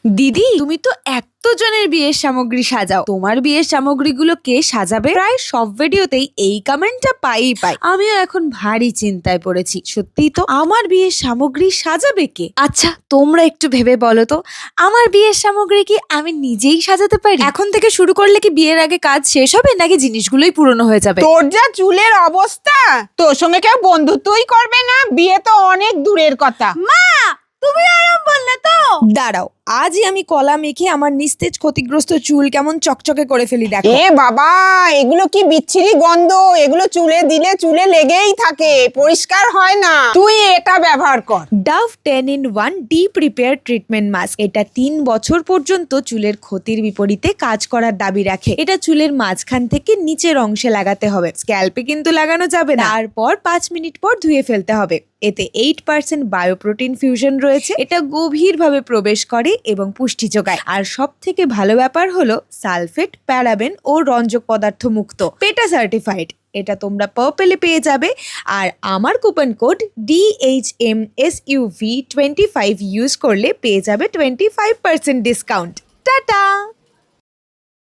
দিদি, তুমি তো এতজনের বিয়ের সামগ্রী সাজাও, তোমার বিয়ের সামগ্রীগুলো কে সাজাবে? প্রায় সব ভিডিওতেই এই কমেন্টটা পাই। আমিও এখন ভারী চিন্তায় পড়েছি। সত্যিই তো, আমার বিয়ের সামগ্রী সাজাবে কে? আচ্ছা, তোমরা একটু ভেবে বলো তো, আমার বিয়ের সামগ্রী কি আমি নিজেই সাজাতে পারি? এখন থেকে শুরু করলে কি বিয়ের আগে কাজ শেষ হবে, নাকি জিনিসগুলোই পুরনো হয়ে যাবে? তোর যা চুলের অবস্থা, তোর সঙ্গে কেউ বন্ধুত্বই করবে না। বিয়ে তো অনেক দূরের কথা। মা, তুমি আরাম বললে তো। দাঁড়াও, আজই আমি কলা মেখে আমার নিস্তেজ ক্ষতিগ্রস্ত চুল কেমন চকচকে করে ফেলি, দেখো। এ বাবা, এগুলো কি বিচ্ছিরি গন্ধ! এগুলো চুলে দিলে চুলে লেগেই থাকে, পরিষ্কার হয় না। তুই এটা ব্যবহার কর। Dove 10 in 1 deep repair treatment mask. এটা 3 বছর পর্যন্ত চুলের ক্ষতির বিপরীতে কাজ করার দাবি রাখে। এটা চুলের মাঝখান থেকে নিচের অংশে লাগাতে হবে, স্ক্যাল্পে কিন্তু লাগানো যাবে না। তারপর 5 মিনিট পর ধুয়ে ফেলতে হবে। এতে 8% বায়োপ্রোটিন ফিউশন রয়েছে। এটা গভীরভাবে প্রবেশ করে এবং পুষ্টি যোগায়। আর সব থেকে ভালো ব্যাপার হলো সালফেট, প্যারাবেন ও রঞ্জক পদার্থ মুক্ত, পেটা সার্টিফাইড। এটা তোমরা পার্পেলে পেয়ে যাবে। আর আমার কুপন কোড DHMSUV25 ইউজ করলে পেয়ে যাবে 25% ডিসকাউন্ট। টাটা।